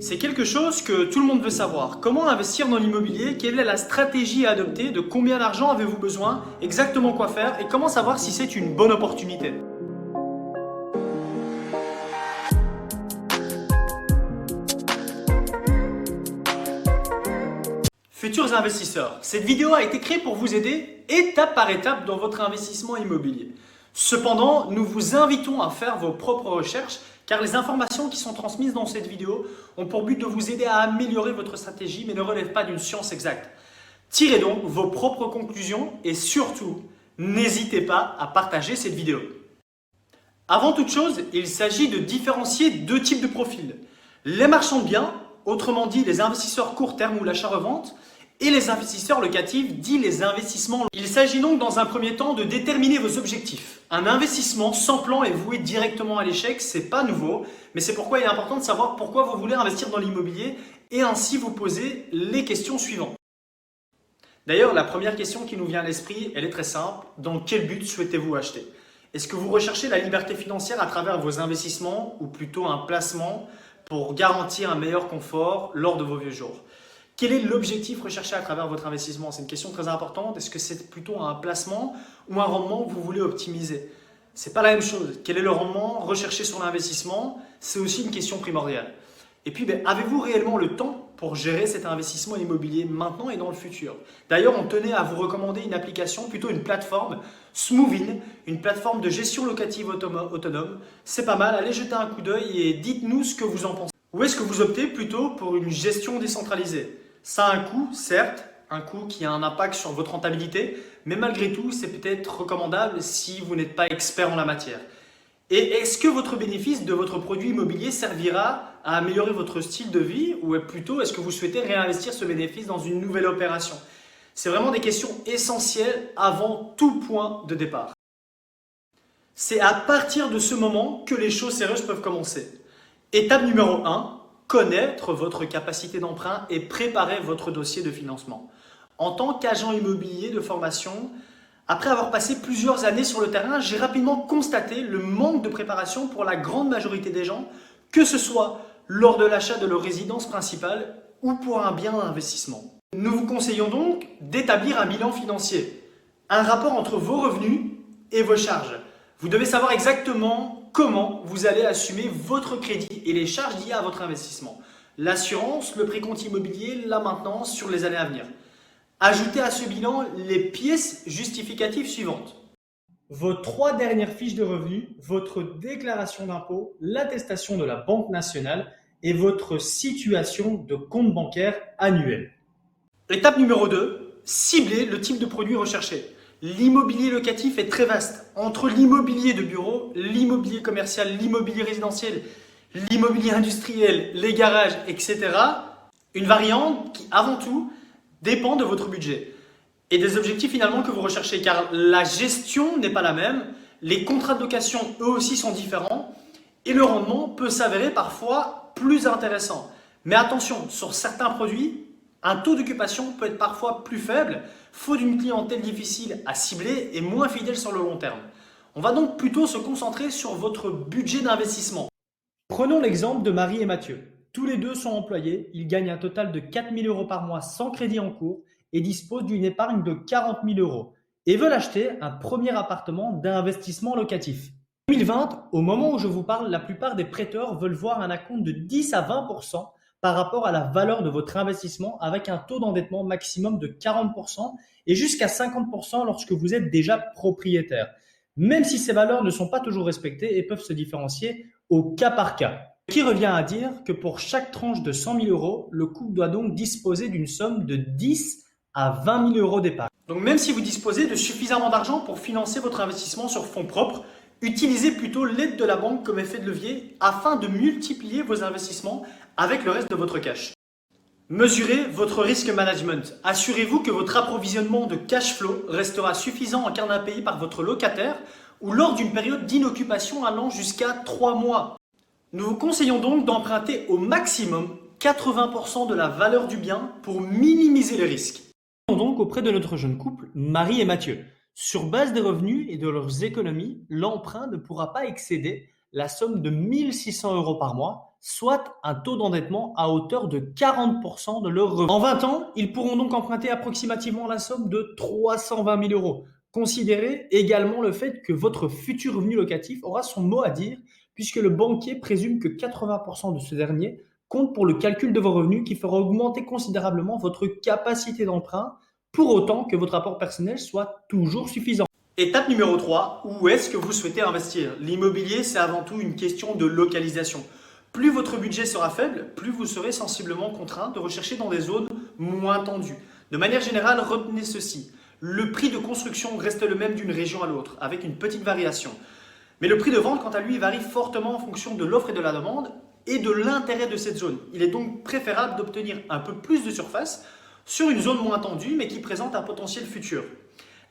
C'est quelque chose que tout le monde veut savoir. Comment investir dans l'immobilier? Quelle est la stratégie à adopter? De combien d'argent avez-vous besoin? Exactement quoi faire? Et comment savoir si c'est une bonne opportunité? Futurs investisseurs, cette vidéo a été créée pour vous aider étape par étape dans votre investissement immobilier. Cependant, nous vous invitons à faire vos propres recherches car les informations qui sont transmises dans cette vidéo ont pour but de vous aider à améliorer votre stratégie mais ne relèvent pas d'une science exacte. Tirez donc vos propres conclusions et surtout, n'hésitez pas à partager cette vidéo. Avant toute chose, il s'agit de différencier deux types de profils. Les marchands de biens, autrement dit les investisseurs court terme ou l'achat-revente, et les investisseurs locatifs, dits les investissements. Il s'agit donc dans un premier temps de déterminer vos objectifs. Un investissement sans plan est voué directement à l'échec, c'est pas nouveau, mais c'est pourquoi il est important de savoir pourquoi vous voulez investir dans l'immobilier et ainsi vous poser les questions suivantes. D'ailleurs, la première question qui nous vient à l'esprit, elle est très simple. Dans quel but souhaitez-vous acheter? Est-ce que vous recherchez la liberté financière à travers vos investissements ou plutôt un placement pour garantir un meilleur confort lors de vos vieux jours? Quel est l'objectif recherché à travers votre investissement? C'est une question très importante. Est-ce que c'est plutôt un placement ou un rendement que vous voulez optimiser? Ce n'est pas la même chose. Quel est le rendement recherché sur l'investissement? C'est aussi une question primordiale. Et puis, avez-vous réellement le temps pour gérer cet investissement immobilier maintenant et dans le futur? D'ailleurs, on tenait à vous recommander une application, plutôt une plateforme, Smoovin, une plateforme de gestion locative autonome. C'est pas mal, allez jeter un coup d'œil et dites-nous ce que vous en pensez. Ou est-ce que vous optez plutôt pour une gestion décentralisée? Ça a un coût, certes, un coût qui a un impact sur votre rentabilité, mais malgré tout, c'est peut-être recommandable si vous n'êtes pas expert en la matière. Et est-ce que votre bénéfice de votre produit immobilier servira à améliorer votre style de vie ou plutôt est-ce que vous souhaitez réinvestir ce bénéfice dans une nouvelle opération? C'est vraiment des questions essentielles avant tout point de départ. C'est à partir de ce moment que les choses sérieuses peuvent commencer. Étape numéro 1. Connaître votre capacité d'emprunt et préparer votre dossier de financement. En tant qu'agent immobilier de formation, après avoir passé plusieurs années sur le terrain, j'ai rapidement constaté le manque de préparation pour la grande majorité des gens, que ce soit lors de l'achat de leur résidence principale ou pour un bien d'investissement. Nous vous conseillons donc d'établir un bilan financier, un rapport entre vos revenus et vos charges. Vous devez savoir exactement comment vous allez assumer votre crédit et les charges liées à votre investissement. L'assurance, le précompte immobilier, la maintenance sur les années à venir. Ajoutez à ce bilan les pièces justificatives suivantes. Vos 3 dernières fiches de revenus, votre déclaration d'impôt, l'attestation de la Banque nationale et votre situation de compte bancaire annuel. Étape numéro 2, ciblez le type de produit recherché. L'immobilier locatif est très vaste. Entre l'immobilier de bureau, l'immobilier commercial, l'immobilier résidentiel, l'immobilier industriel, les garages, etc. Une variante qui, avant tout, dépend de votre budget et des objectifs finalement que vous recherchez car la gestion n'est pas la même, les contrats de location eux aussi sont différents et le rendement peut s'avérer parfois plus intéressant. Mais attention, sur certains produits, un taux d'occupation peut être parfois plus faible, faute d'une clientèle difficile à cibler et moins fidèle sur le long terme. On va donc plutôt se concentrer sur votre budget d'investissement. Prenons l'exemple de Marie et Mathieu. Tous les deux sont employés, ils gagnent un total de 4 000 € par mois sans crédit en cours et disposent d'une épargne de 40 000 € et veulent acheter un premier appartement d'investissement locatif. En 2020, au moment où je vous parle, la plupart des prêteurs veulent voir un acompte de 10 à 20% par rapport à la valeur de votre investissement avec un taux d'endettement maximum de 40% et jusqu'à 50% lorsque vous êtes déjà propriétaire. Même si ces valeurs ne sont pas toujours respectées et peuvent se différencier au cas par cas. Ce qui revient à dire que pour chaque tranche de 100 000 €, le couple doit donc disposer d'une somme de 10 à 20 000 € d'épargne. Donc même si vous disposez de suffisamment d'argent pour financer votre investissement sur fonds propres, utilisez plutôt l'aide de la banque comme effet de levier afin de multiplier vos investissements avec le reste de votre cash. Mesurez votre risque management. Assurez-vous que votre approvisionnement de cash flow restera suffisant en cas d'impayé par votre locataire ou lors d'une période d'inoccupation allant jusqu'à 3 mois. Nous vous conseillons donc d'emprunter au maximum 80% de la valeur du bien pour minimiser les risques. Donc auprès de notre jeune couple, Marie et Mathieu. Sur base des revenus et de leurs économies, l'emprunt ne pourra pas excéder la somme de 1 600 € par mois, soit un taux d'endettement à hauteur de 40% de leur revenu. En 20 ans, ils pourront donc emprunter approximativement la somme de 320 000 euros. Considérez également le fait que votre futur revenu locatif aura son mot à dire, puisque le banquier présume que 80% de ce dernier compte pour le calcul de vos revenus, qui fera augmenter considérablement votre capacité d'emprunt, pour autant que votre apport personnel soit toujours suffisant. Étape numéro 3, où est-ce que vous souhaitez investir? L'immobilier, c'est avant tout une question de localisation. Plus votre budget sera faible, plus vous serez sensiblement contraint de rechercher dans des zones moins tendues. De manière générale, retenez ceci. Le prix de construction reste le même d'une région à l'autre, avec une petite variation. Mais le prix de vente, quant à lui, varie fortement en fonction de l'offre et de la demande et de l'intérêt de cette zone. Il est donc préférable d'obtenir un peu plus de surface sur une zone moins tendue, mais qui présente un potentiel futur.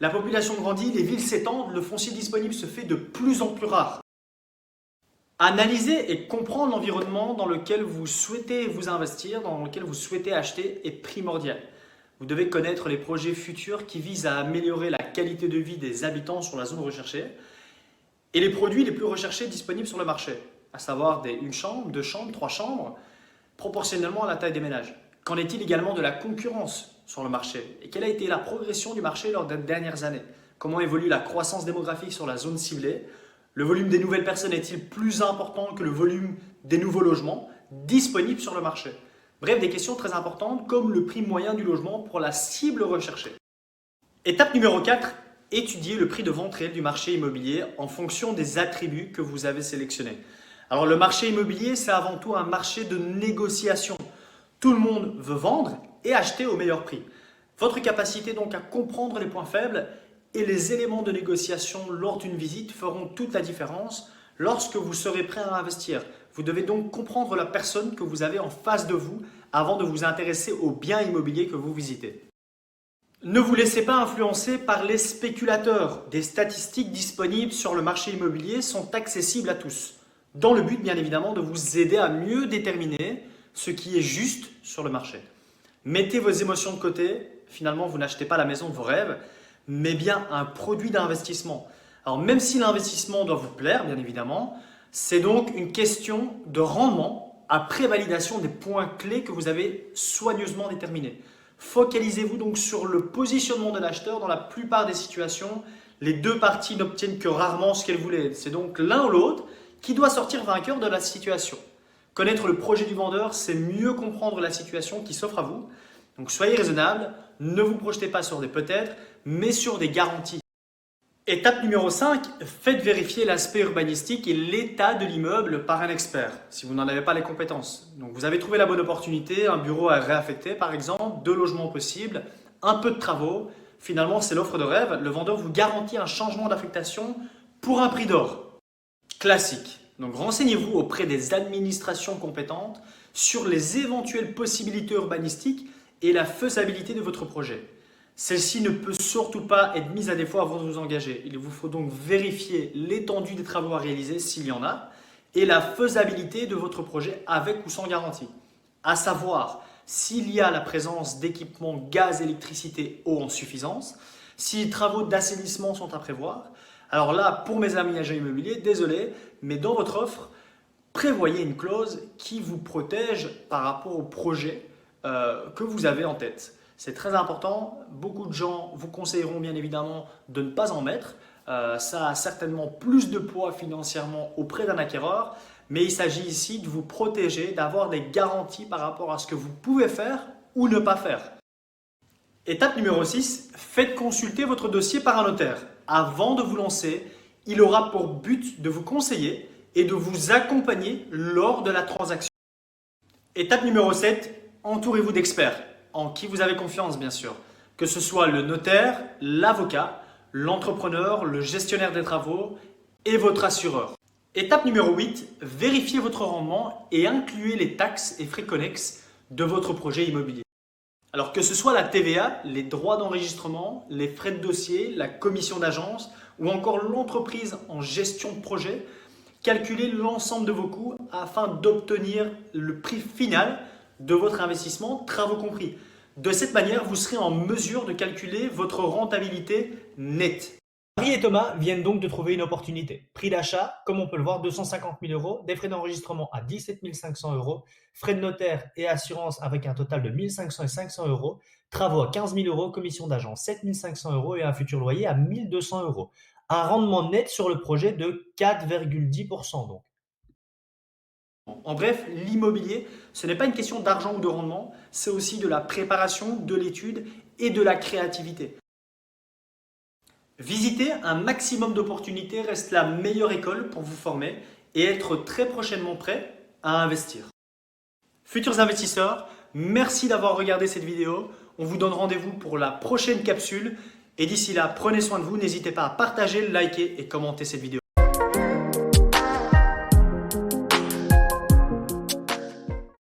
La population grandit, les villes s'étendent, le foncier disponible se fait de plus en plus rare. Analyser et comprendre l'environnement dans lequel vous souhaitez vous investir, dans lequel vous souhaitez acheter est primordial. Vous devez connaître les projets futurs qui visent à améliorer la qualité de vie des habitants sur la zone recherchée et les produits les plus recherchés disponibles sur le marché, à savoir des 1 chambre, 2 chambres, 3 chambres, proportionnellement à la taille des ménages. Qu'en est-il également de la concurrence sur le marché? Et quelle a été la progression du marché lors des dernières années? Comment évolue la croissance démographique sur la zone ciblée? Le volume des nouvelles personnes est-il plus important que le volume des nouveaux logements disponibles sur le marché? Bref, des questions très importantes comme le prix moyen du logement pour la cible recherchée. Étape numéro 4, étudier le prix de vente réel du marché immobilier en fonction des attributs que vous avez sélectionnés. Alors le marché immobilier, c'est avant tout un marché de négociation. Tout le monde veut vendre et acheter au meilleur prix. Votre capacité donc à comprendre les points faibles et les éléments de négociation lors d'une visite feront toute la différence lorsque vous serez prêt à investir. Vous devez donc comprendre la personne que vous avez en face de vous avant de vous intéresser au bien immobilier que vous visitez. Ne vous laissez pas influencer par les spéculateurs. Des statistiques disponibles sur le marché immobilier sont accessibles à tous, dans le but bien évidemment de vous aider à mieux déterminer ce qui est juste sur le marché. Mettez vos émotions de côté, finalement vous n'achetez pas la maison de vos rêves, mais bien un produit d'investissement. Alors même si l'investissement doit vous plaire, bien évidemment, c'est donc une question de rendement après validation des points clés que vous avez soigneusement déterminés. Focalisez-vous donc sur le positionnement de l'acheteur. Dans la plupart des situations, les deux parties n'obtiennent que rarement ce qu'elles voulaient. C'est donc l'un ou l'autre qui doit sortir vainqueur de la situation. Connaître le projet du vendeur, c'est mieux comprendre la situation qui s'offre à vous. Donc soyez raisonnable, ne vous projetez pas sur des peut-être, mais sur des garanties. Étape numéro 5, faites vérifier l'aspect urbanistique et l'état de l'immeuble par un expert, si vous n'en avez pas les compétences. Donc vous avez trouvé la bonne opportunité, un bureau à réaffecter par exemple, 2 logements possibles, un peu de travaux. Finalement, c'est l'offre de rêve. Le vendeur vous garantit un changement d'affectation pour un prix d'or. Classique. Donc renseignez-vous auprès des administrations compétentes sur les éventuelles possibilités urbanistiques et la faisabilité de votre projet. Celle-ci ne peut surtout pas être mise à défaut avant de vous engager. Il vous faut donc vérifier l'étendue des travaux à réaliser s'il y en a et la faisabilité de votre projet avec ou sans garantie. À savoir s'il y a la présence d'équipements gaz, électricité, eau en suffisance, si les travaux d'assainissement sont à prévoir. Alors là, pour mes amis agents immobiliers, désolé, mais dans votre offre, prévoyez une clause qui vous protège par rapport au projet que vous avez en tête. C'est très important. Beaucoup de gens vous conseilleront bien évidemment de ne pas en mettre. Ça a certainement plus de poids financièrement auprès d'un acquéreur, mais il s'agit ici de vous protéger, d'avoir des garanties par rapport à ce que vous pouvez faire ou ne pas faire. Étape numéro 6, faites consulter votre dossier par un notaire. Avant de vous lancer, il aura pour but de vous conseiller et de vous accompagner lors de la transaction. Étape numéro 7, entourez-vous d'experts en qui vous avez confiance bien sûr, que ce soit le notaire, l'avocat, l'entrepreneur, le gestionnaire des travaux et votre assureur. Étape numéro 8, vérifiez votre rendement et incluez les taxes et frais connexes de votre projet immobilier. Alors que ce soit la TVA, les droits d'enregistrement, les frais de dossier, la commission d'agence ou encore l'entreprise en gestion de projet, calculez l'ensemble de vos coûts afin d'obtenir le prix final de votre investissement, travaux compris. De cette manière, vous serez en mesure de calculer votre rentabilité nette. Marie et Thomas viennent donc de trouver une opportunité. Prix d'achat, comme on peut le voir, 250 000 euros, des frais d'enregistrement à 17 500 euros, frais de notaire et assurance avec un total de 1 500 et 500 euros, travaux à 15 000 euros, commission d'agent 7 500 euros et un futur loyer à 1 200 euros. Un rendement net sur le projet de 4,10% donc. En bref, l'immobilier, ce n'est pas une question d'argent ou de rendement, c'est aussi de la préparation, de l'étude et de la créativité. Visiter un maximum d'opportunités reste la meilleure école pour vous former et être très prochainement prêt à investir. Futurs investisseurs, merci d'avoir regardé cette vidéo. On vous donne rendez-vous pour la prochaine capsule. Et d'ici là, prenez soin de vous. N'hésitez pas à partager, liker et commenter cette vidéo.